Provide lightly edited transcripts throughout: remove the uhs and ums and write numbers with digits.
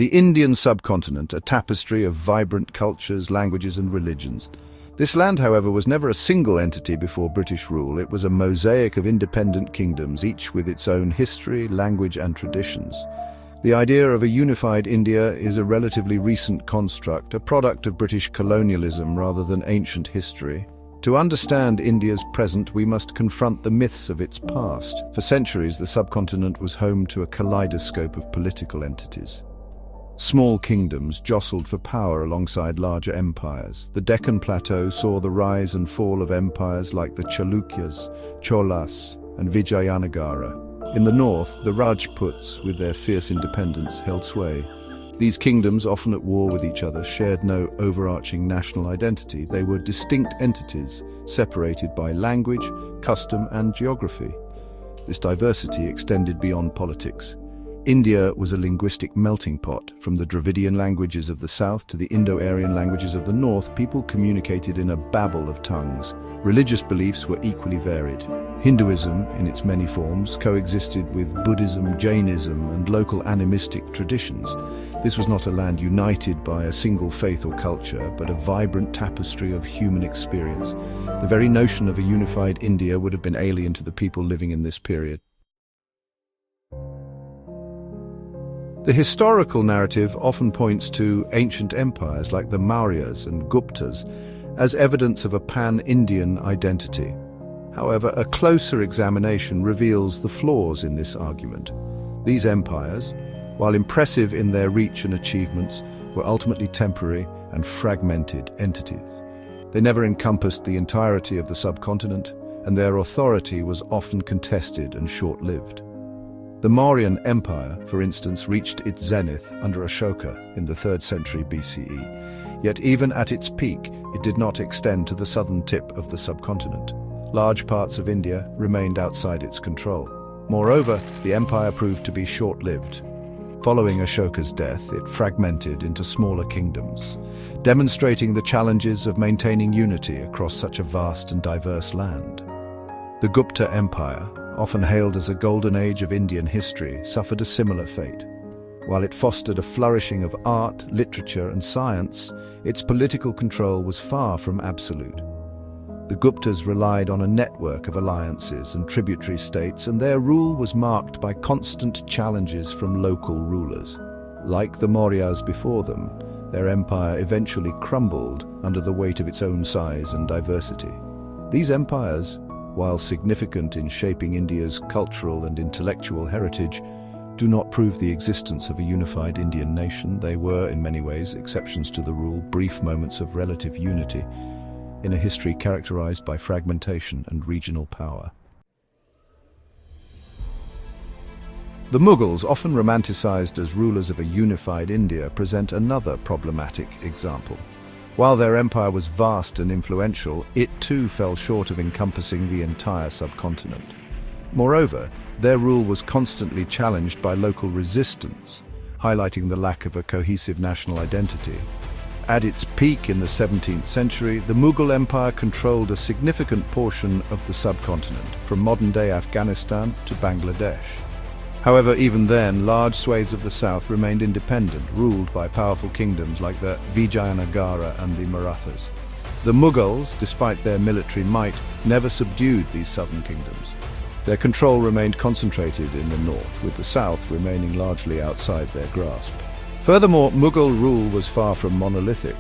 The Indian subcontinent, a tapestry of vibrant cultures, languages and religions. This land, however, was never a single entity before British rule. It was a mosaic of independent kingdoms, each with its own history, language and traditions. The idea of a unified India is a relatively recent construct, a product of British colonialism rather than ancient history. To understand India's present, we must confront the myths of its past. For centuries, the subcontinent was home to a kaleidoscope of political entities. Small kingdoms jostled for power alongside larger empires. The Deccan Plateau saw the rise and fall of empires like the Chalukyas, Cholas, and Vijayanagara. In the north, the Rajputs, with their fierce independence, held sway. These kingdoms, often at war with each other, shared no overarching national identity. They were distinct entities, separated by language, custom, and geography. This diversity extended beyond politics. India was a linguistic melting pot. From the Dravidian languages of the south to the Indo-Aryan languages of the north, people communicated in a babel of tongues. Religious beliefs were equally varied. Hinduism, in its many forms, coexisted with Buddhism, Jainism, and local animistic traditions. This was not a land united by a single faith or culture, but a vibrant tapestry of human experience. The very notion of a unified India would have been alien to the people living in this period. The historical narrative often points to ancient empires like the Mauryas and Guptas as evidence of a pan-Indian identity. However, a closer examination reveals the flaws in this argument. These empires, while impressive in their reach and achievements, were ultimately temporary and fragmented entities. They never encompassed the entirety of the subcontinent, and their authority was often contested and short-lived. The Mauryan Empire, for instance, reached its zenith under Ashoka in the 3rd century BCE. Yet even at its peak, it did not extend to the southern tip of the subcontinent. Large parts of India remained outside its control. Moreover, the empire proved to be short-lived. Following Ashoka's death, it fragmented into smaller kingdoms, demonstrating the challenges of maintaining unity across such a vast and diverse land. The Gupta Empire, often hailed as a golden age of Indian history, suffered a similar fate. While it fostered a flourishing of art, literature, and science, its political control was far from absolute. The Guptas relied on a network of alliances and tributary states, and their rule was marked by constant challenges from local rulers. Like the Mauryas before them, their empire eventually crumbled under the weight of its own size and diversity. These empires, while significant in shaping India's cultural and intellectual heritage, do not prove the existence of a unified Indian nation. They were, in many ways, exceptions to the rule, brief moments of relative unity in a history characterized by fragmentation and regional power. The Mughals, often romanticized as rulers of a unified India, present another problematic example. While their empire was vast and influential, it too fell short of encompassing the entire subcontinent. Moreover, their rule was constantly challenged by local resistance, highlighting the lack of a cohesive national identity. At its peak in the 17th century, the Mughal Empire controlled a significant portion of the subcontinent, from modern-day Afghanistan to Bangladesh. However, even then, large swathes of the south remained independent, ruled by powerful kingdoms like the Vijayanagara and the Marathas. The Mughals, despite their military might, never subdued these southern kingdoms. Their control remained concentrated in the north, with the south remaining largely outside their grasp. Furthermore, Mughal rule was far from monolithic.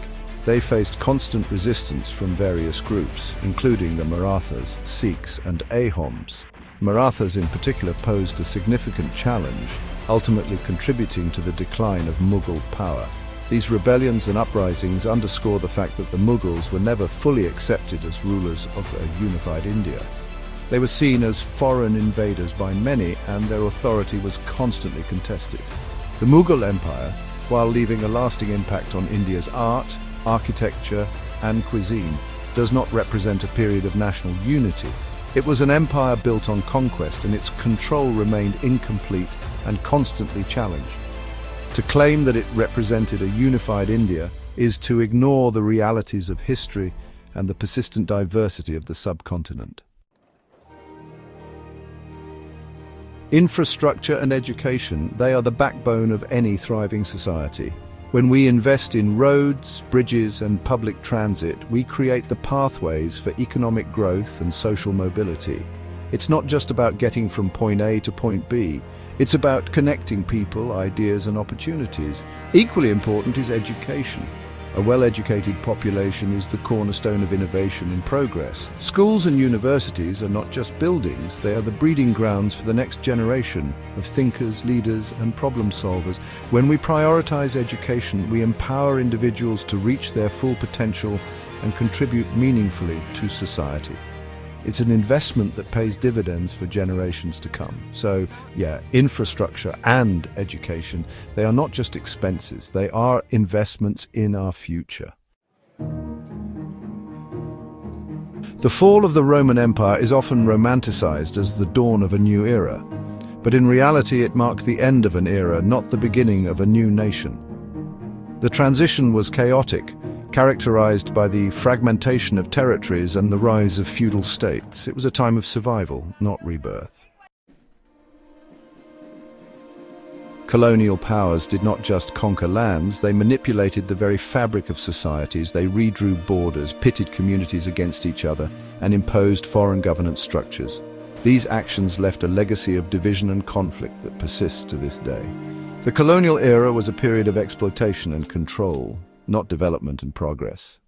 They faced constant resistance from various groups, including the Marathas, Sikhs, and Ahoms. Marathas in particular posed a significant challenge, ultimately contributing to the decline of Mughal power. These rebellions and uprisings underscore the fact that the Mughals were never fully accepted as rulers of a unified India. They were seen as foreign invaders by many, and their authority was constantly contested. The Mughal Empire, while leaving a lasting impact on India's art, architecture, and cuisine, does not represent a period of national unity. It was an empire built on conquest, and its control remained incomplete and constantly challenged. To claim that it represented a unified India is to ignore the realities of history and the persistent diversity of the subcontinent. Infrastructure and education, they are the backbone of any thriving society. When we invest in roads, bridges, and public transit, we create the pathways for economic growth and social mobility. It's not just about getting from point A to point B. It's about connecting people, ideas, and opportunities. Equally important is education. A well-educated population is the cornerstone of innovation and progress. Schools and universities are not just buildings, they are the breeding grounds for the next generation of thinkers, leaders, and problem solvers. When we prioritize education, we empower individuals to reach their full potential and contribute meaningfully to society. It's an investment that pays dividends for generations to come. So, yeah, infrastructure and education, they are not just expenses, they are investments in our future. The fall of the Roman Empire is often romanticized as the dawn of a new era. But in reality, it marked the end of an era, not the beginning of a new nation. The transition was chaotic, characterized by the fragmentation of territories and the rise of feudal states. It was a time of survival, not rebirth. Colonial powers did not just conquer lands, they manipulated the very fabric of societies. They redrew borders, pitted communities against each other, and imposed foreign governance structures. These actions left a legacy of division and conflict that persists to this day. The colonial era was a period of exploitation and control, not development and progress.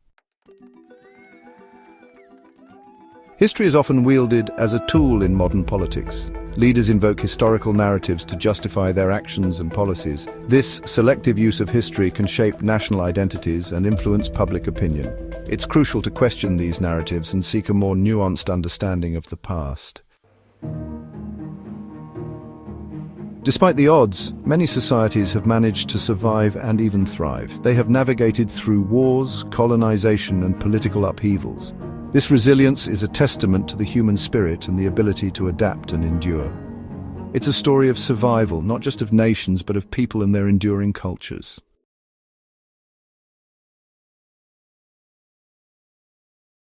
History is often wielded as a tool in modern politics. Leaders invoke historical narratives to justify their actions and policies. This selective use of history can shape national identities and influence public opinion. It's crucial to question these narratives and seek a more nuanced understanding of the past. Despite the odds, many societies have managed to survive and even thrive. They have navigated through wars, colonization, and political upheavals. This resilience is a testament to the human spirit and the ability to adapt and endure. It's a story of survival, not just of nations, but of people and their enduring cultures.